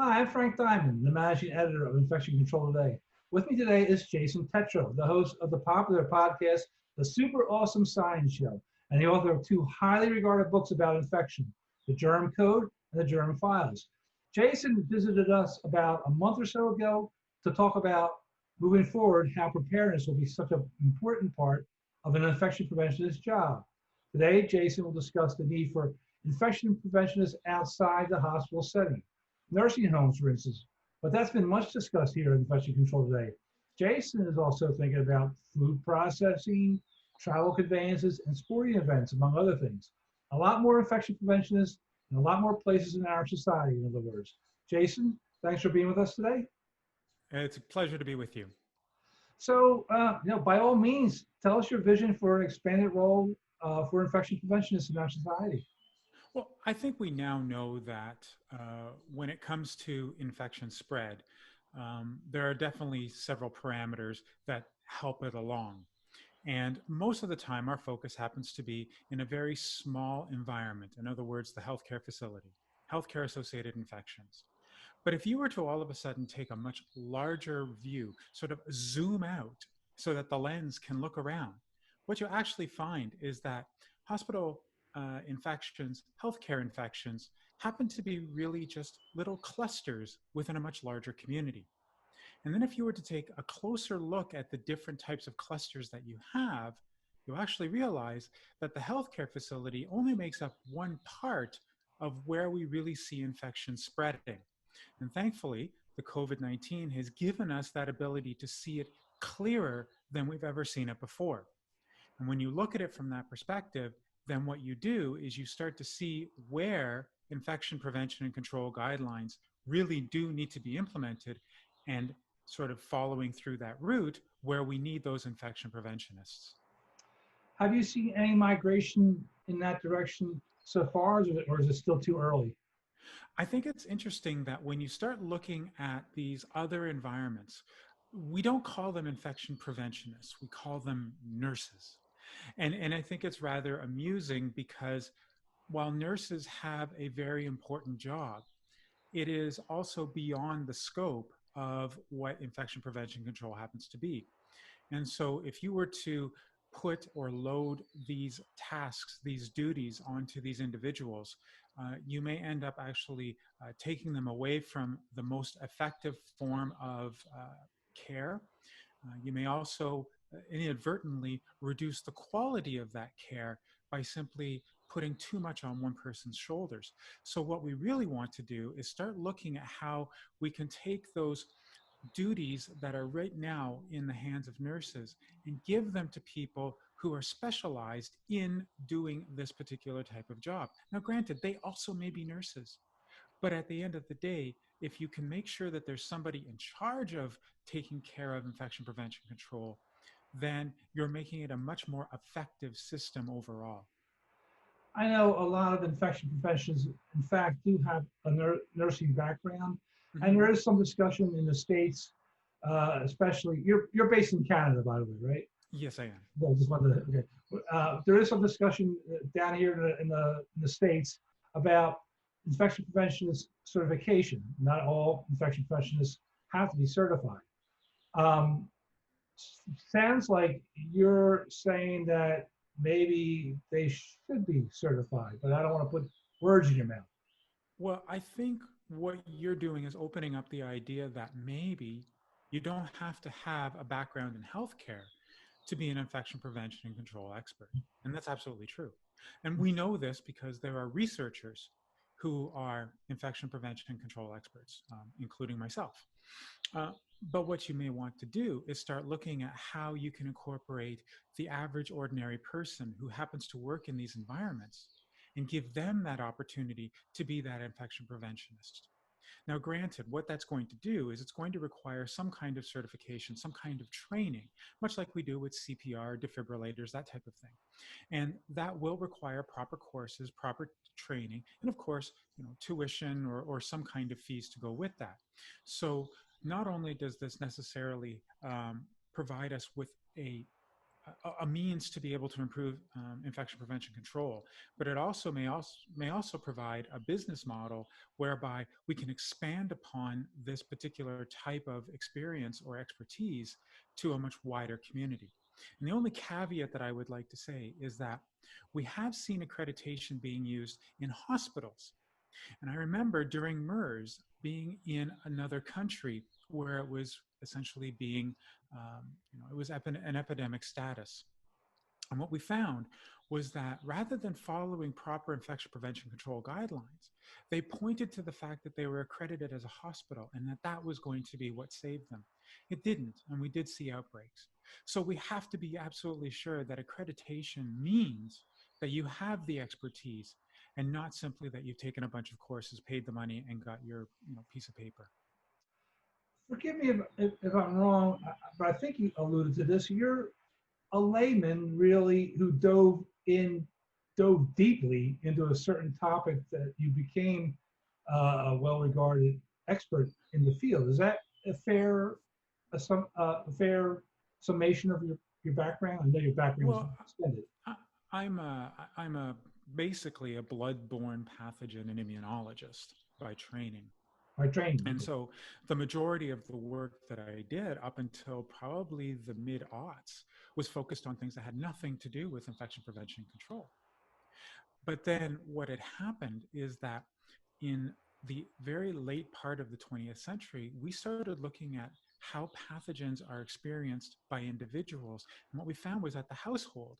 Hi, I'm Frank Diamond, the managing editor of Infection Control Today. With me today is Jason Tetro, the host of the popular podcast, The Super Awesome Science Show, and the author of two highly regarded books about infection, The Germ Code and The Germ Files. Jason visited us about a month or so ago to talk about moving forward how preparedness will be such an important part of an infection preventionist job. Today, Jason will discuss the need for infection preventionists outside the hospital setting, nursing homes, for instance. But that's been much discussed here in Infection Control Today. Jason is also thinking about food processing, travel conveyances, and sporting events, among other things. A lot more infection preventionists and a lot more places in our society, in other words. Jason, thanks for being with us today. It's a pleasure to be with you. So, by all means, tell us your vision for an expanded role for infection preventionists in our society. Well, I think we now know that when it comes to infection spread, there are definitely several parameters that help it along. And most of the time, our focus happens to be in a very small environment. In other words, the healthcare facility, healthcare associated infections. But if you were to all of a sudden take a much larger view, sort of zoom out so that the lens can look around, what you actually find is that hospital infections, healthcare infections, happen to be really just little clusters within a much larger community. And then if you were to take a closer look at the different types of clusters that you have, you'll actually realize that the healthcare facility only makes up one part of where we really see infection spreading. And thankfully, the COVID-19 has given us that ability to see it clearer than we've ever seen it before. And when you look at it from that perspective, then what you do is you start to see where infection prevention and control guidelines really do need to be implemented, and sort of following through that route where we need those infection preventionists. Have you seen any migration in that direction so far, or is it still too early? I think it's interesting that when you start looking at these other environments, we don't call them infection preventionists, we call them nurses. And I think it's rather amusing because while nurses have a very important job, it is also beyond the scope of what infection prevention control happens to be. And so if you were to put or load these tasks, these duties onto these individuals, you may end up actually taking them away from the most effective form of care. You may also inadvertently reduce the quality of that care by simply putting too much on one person's shoulders. So what we really want to do is start looking at how we can take those duties that are right now in the hands of nurses and give them to people who are specialized in doing this particular type of job. Now, granted, they also may be nurses, but at the end of the day, if you can make sure that there's somebody in charge of taking care of infection prevention control, then you're making it a much more effective system overall. I know a lot of infection professions, in fact, do have a nursing background, and Mm-hmm. there is some discussion in the states, especially you're based in Canada, by the way, right? Yes, I am. Well, just wanted to, okay. There is some discussion down here in the states about infection preventionist certification. Not all infection preventionists have to be certified. Um, Sounds like you're saying that maybe they should be certified, but I don't want to put words in your mouth. Well, I think what you're doing is opening up the idea that maybe you don't have to have a background in healthcare to be an infection prevention and control expert. And that's absolutely true. And we know this because there are researchers who are infection prevention and control experts, including myself. Uh, but what you may want to do is start looking at how you can incorporate the average ordinary person who happens to work in these environments and give them that opportunity to be that infection preventionist. Now, granted, what that's going to do is it's going to require some kind of certification, some kind of training, much like we do with CPR, defibrillators, that type of thing. And that will require proper courses, proper training, and of course, tuition or some kind of fees to go with that. So not only does this necessarily provide us with a means to be able to improve infection prevention control, but it also may also provide a business model whereby we can expand upon this particular type of experience or expertise to a much wider community. And the only caveat that I would like to say is that we have seen accreditation being used in hospitals. And I remember during MERS being in another country where it was essentially being, it was an epidemic status. And what we found was that rather than following proper infection prevention control guidelines, they pointed to the fact that they were accredited as a hospital and that that was going to be what saved them. It didn't, and we did see outbreaks. So we have to be absolutely sure that accreditation means that you have the expertise and not simply that you've taken a bunch of courses, paid the money, and got your piece of paper. Forgive me if I'm wrong, but I think you alluded to this. You're a layman really who dove deeply into a certain topic that you became a well-regarded expert in the field. Is that a fair summation of your background? I know your background is Well, extended. I'm basically a blood-borne pathogen and immunologist by training. I trained And you. so the majority of the work that I did up until probably the mid-aughts was focused on things that had nothing to do with infection prevention and control. But then what had happened is that in the very late part of the 20th century, we started looking at how pathogens are experienced by individuals. And what we found was that the household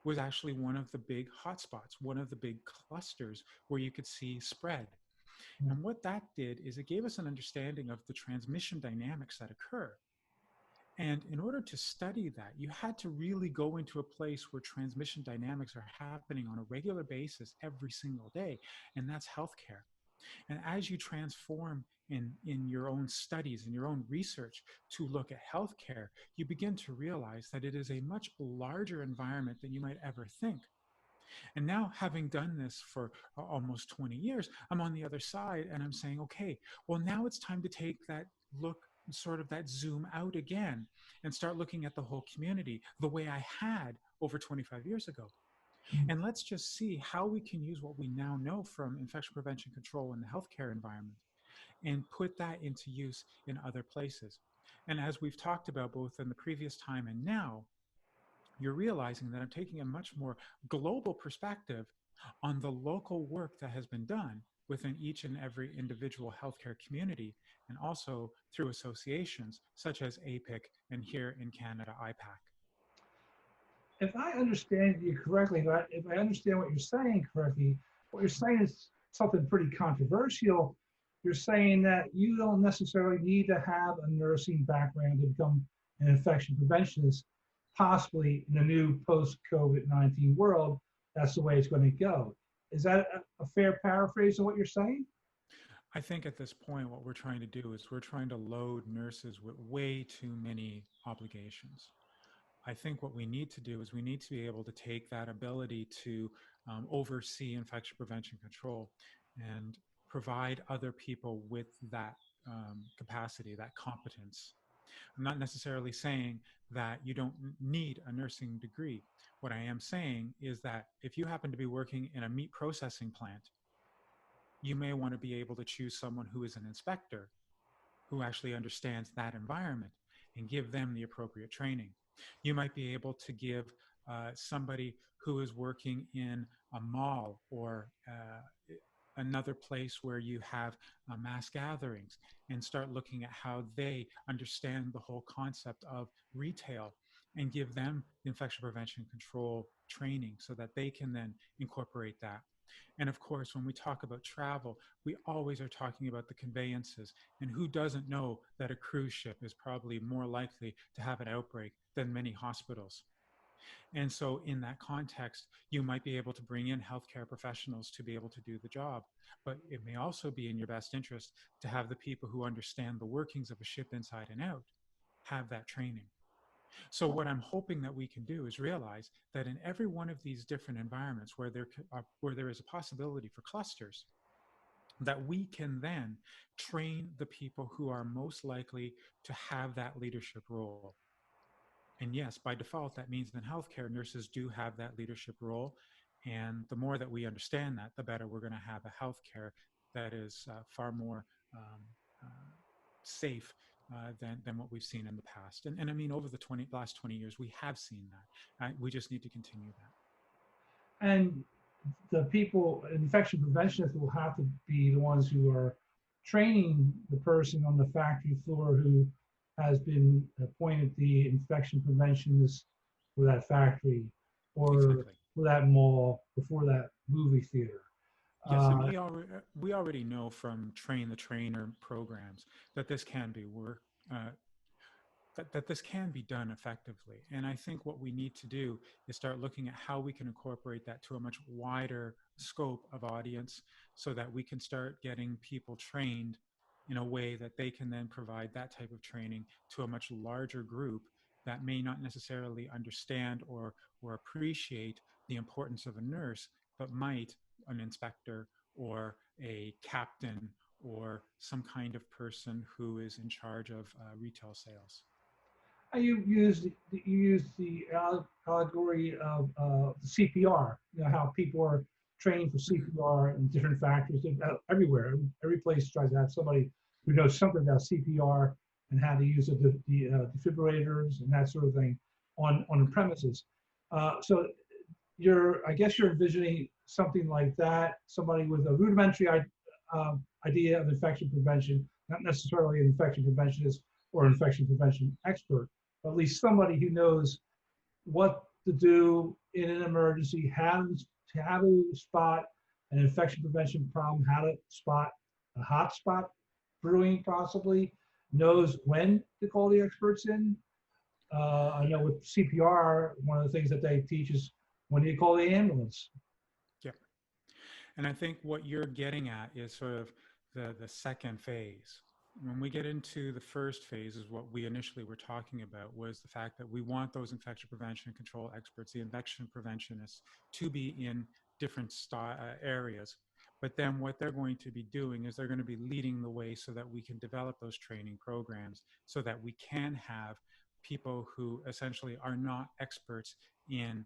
was actually one of the big hotspots, one of the big clusters where you could see spread. And what that did is it gave us an understanding of the transmission dynamics that occur. And in order to study that, you had to really go into a place where transmission dynamics are happening on a regular basis every single day, and that's healthcare. And as you transform in your own studies and your own research to look at healthcare, you begin to realize that it is a much larger environment than you might ever think. And now, having done this for almost 20 years, I'm on the other side and I'm saying, okay, well, now it's time to take that look, sort of that zoom out again, and start looking at the whole community the way I had over 25 years ago. And let's just see how we can use what we now know from infection prevention control in the healthcare environment and put that into use in other places. And as we've talked about both in the previous time and now, you're realizing that I'm taking a much more global perspective on the local work that has been done within each and every individual healthcare community, and also through associations such as APIC and here in Canada, IPAC. If I understand you correctly, if I understand what you're saying correctly, what you're saying is something pretty controversial. You're saying that you don't necessarily need to have a nursing background to become an infection preventionist, possibly in the new post-COVID-19 world. That's the way it's going to go. Is that a fair paraphrase of what you're saying? I think at this point, what we're trying to do is we're trying to load nurses with way too many obligations. I think what we need to do is we need to be able to take that ability to oversee infection prevention control and provide other people with that capacity, that competence. I'm not necessarily saying that you don't need a nursing degree. What I am saying is that if you happen to be working in a meat processing plant, you may want to be able to choose someone who is an inspector who actually understands that environment and give them the appropriate training. You might be able to give somebody who is working in a mall or another place where you have mass gatherings and start looking at how they understand the whole concept of retail and give them the infection prevention control training so that they can then incorporate that. And of course, when we talk about travel, we always are talking about the conveyances. And who doesn't know that a cruise ship is probably more likely to have an outbreak than many hospitals? And so, in that context, you might be able to bring in healthcare professionals to be able to do the job. But it may also be in your best interest to have the people who understand the workings of a ship inside and out have that training. So what I'm hoping that we can do is realize that in every one of these different environments where there is a possibility for clusters, that we can then train the people who are most likely to have that leadership role. And yes, by default, that means in healthcare, nurses do have that leadership role. And the more that we understand that, the better we're going to have a healthcare that is far more um, uh, safe than what we've seen in the past. And I mean, over the last 20 years, we have seen that. We just need to continue that. And the people, infection preventionists, will have to be the ones who are training the person on the factory floor who has been appointed the infection preventionist for that factory or Exactly. for that mall or for that movie theater. Yes, and Uh, we already know from train the trainer programs that this can be work uh, that this can be done effectively. And I think what we need to do is start looking at how we can incorporate that to a much wider scope of audience so that we can start getting people trained in a way that they can then provide that type of training to a much larger group that may not necessarily understand or appreciate the importance of a nurse, but might an inspector or a captain or some kind of person who is in charge of retail sales. you use the allegory of CPR. You know how people are trained for Mhm. CPR in different factories everywhere. Every place tries to have somebody who knows something about CPR and how to use the defibrillators and that sort of thing on the premises. So I guess you're envisioning something like that. Somebody with a rudimentary idea of infection prevention, not necessarily an infection preventionist or infection prevention expert, but at least somebody who knows what to do in an emergency, how to spot an infection prevention problem, how to spot a hot spot brewing possibly, knows when to call the experts in. I know with CPR, one of the things that they teach is when do you call the ambulance? Yeah. And I think what you're getting at is sort of the second phase. When we get into the first phase, is what we initially were talking about was the fact that we want those infection prevention and control experts, the infection preventionists, to be in different areas. But then what they're going to be doing is they're going to be leading the way so that we can develop those training programs so that we can have people who essentially are not experts in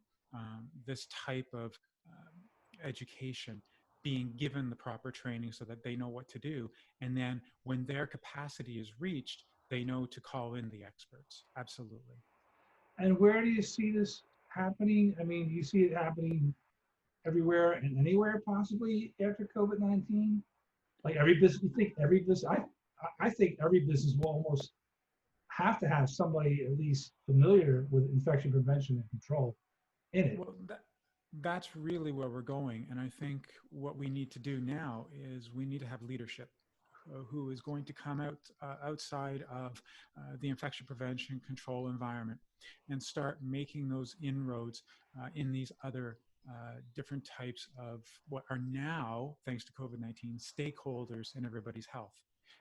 this type of education being given the proper training so that they know what to do. And then when their capacity is reached, they know to call in the experts. Absolutely. And where do you see this happening? I mean, do you see it happening everywhere and anywhere possibly after COVID-19? Like every business, you think every business, I think every business will almost have to have somebody at least familiar with infection prevention and control in it. Well, that's really where we're going. And I think what we need to do now is we need to have leadership who is going to come outside of the infection prevention control environment and start making those inroads in these other different types of what are now, thanks to COVID 19, stakeholders in everybody's health.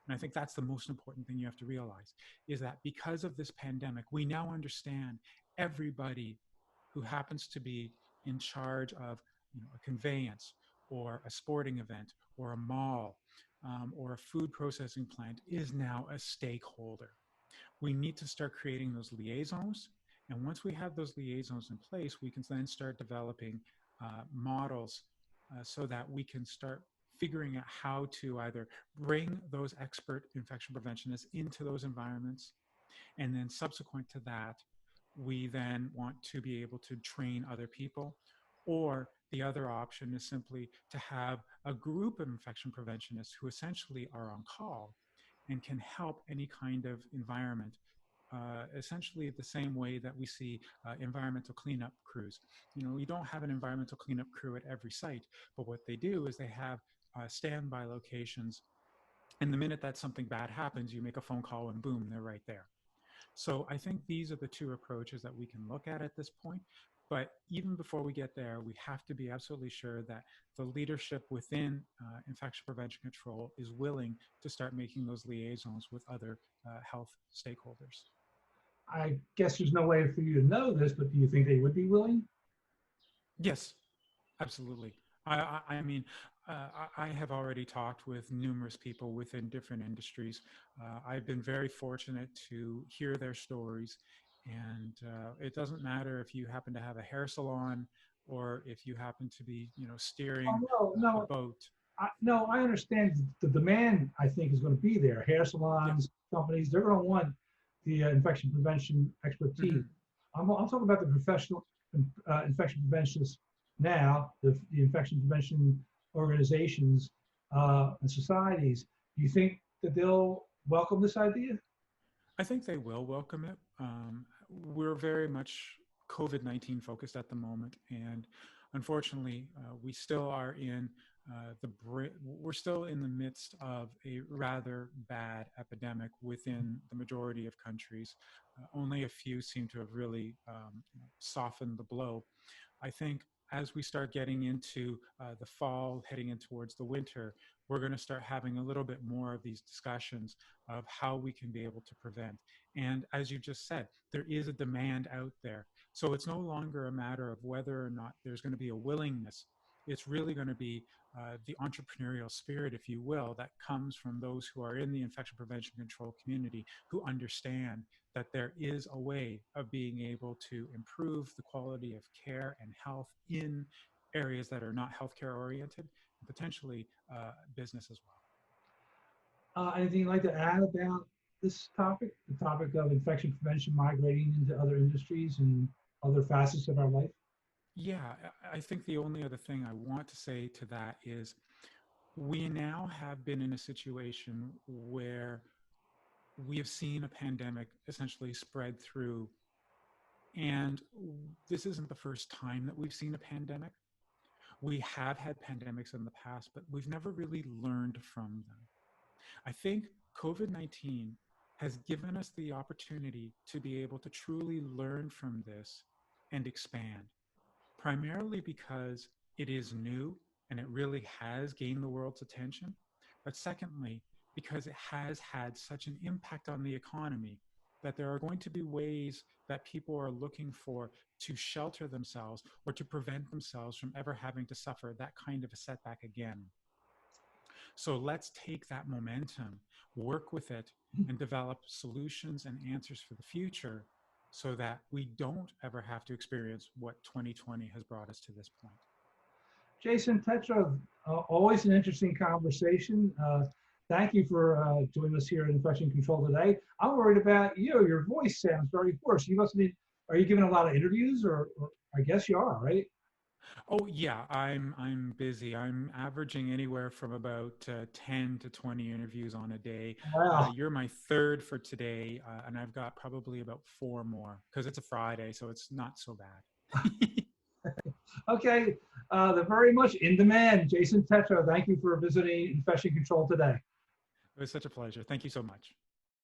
And I think that's the most important thing you have to realize is that because of this pandemic, we now understand everybody who happens to be in charge of a conveyance or a sporting event or a mall or a food processing plant is now a stakeholder. We need to start creating those liaisons. And once we have those liaisons in place, we can then start developing models so that we can start figuring out how to either bring those expert infection preventionists into those environments. And then subsequent to that, we then want to be able to train other people. Or the other option is simply to have a group of infection preventionists who essentially are on call and can help any kind of environment. Essentially, the same way that we see environmental cleanup crews. You don't have an environmental cleanup crew at every site, but what they do is they have standby locations. And the minute that something bad happens, you make a phone call and boom, they're right there. So I think these are the two approaches that we can look at this point. But even before we get there, we have to be absolutely sure that the leadership within infection prevention control is willing to start making those liaisons with other health stakeholders. I guess there's no way for you to know this, but do you think they would be willing? Yes, absolutely. I mean, I have already talked with numerous people within different industries. I've been very fortunate to hear their stories And it doesn't matter if you happen to have a hair salon or if you happen to be, Oh, steering no, a no, boat. no, I understand the demand, I think, is going to be there. Hair Yeah. salons, companies, they're going to want the infection prevention expertise. Hmm. I'm talking about the professional infection preventionists now, the infection prevention organizations and societies. Do you think that they'll welcome this idea? I think they will welcome it. We're very much COVID-19 focused at the moment, and unfortunately, we still are in we're still in the midst of a rather bad epidemic within the majority of countries. Only a few seem to have really softened the blow. I think as we start getting into the fall, heading in towards the winter, we're going to start having a little bit more of these discussions of how we can be able to prevent. And as you just said, there is a demand out there. So it's no longer a matter of whether or not there's going to be a willingness. It's really going to be the entrepreneurial spirit, if you will, that comes from those who are in the infection prevention control community who understand that there is a way of being able to improve the quality of care and health in areas that are not healthcare oriented, and potentially business as well. Anything you'd like to add about this topic, the topic of infection prevention migrating into other industries and other facets of our life? Yeah, I think the only other thing I want to say to that is we now have been in a situation where we have seen a pandemic essentially spread through. And this isn't the first time that we've seen a pandemic. We have had pandemics in the past, but we've never really learned from them. I think COVID 19 has given us the opportunity to be able to truly learn from this and expand, primarily because it is new and it really has gained the world's attention. But secondly, because it has had such an impact on the economy that there are going to be ways that people are looking for to shelter themselves or to prevent themselves from ever having to suffer that kind of a setback again. So let's take that momentum, work with it, and develop solutions and answers for the future so that we don't ever have to experience what 2020 has brought us to this point. Jason Tetro, always an interesting conversation. Thank you for joining us here at Infection Control today. I'm worried about you. Your voice sounds very hoarse. You must be, are you giving a lot of interviews or I guess you are, right? Oh yeah, I'm busy. I'm averaging anywhere from about 10 to 20 interviews on a day. Wow. You're my third for today, and I've got probably about four more because it's a Friday, so it's not so bad. Okay. They're very much in demand. Jason Tetro, thank you for visiting Infection Control today. It was such a pleasure. Thank you so much.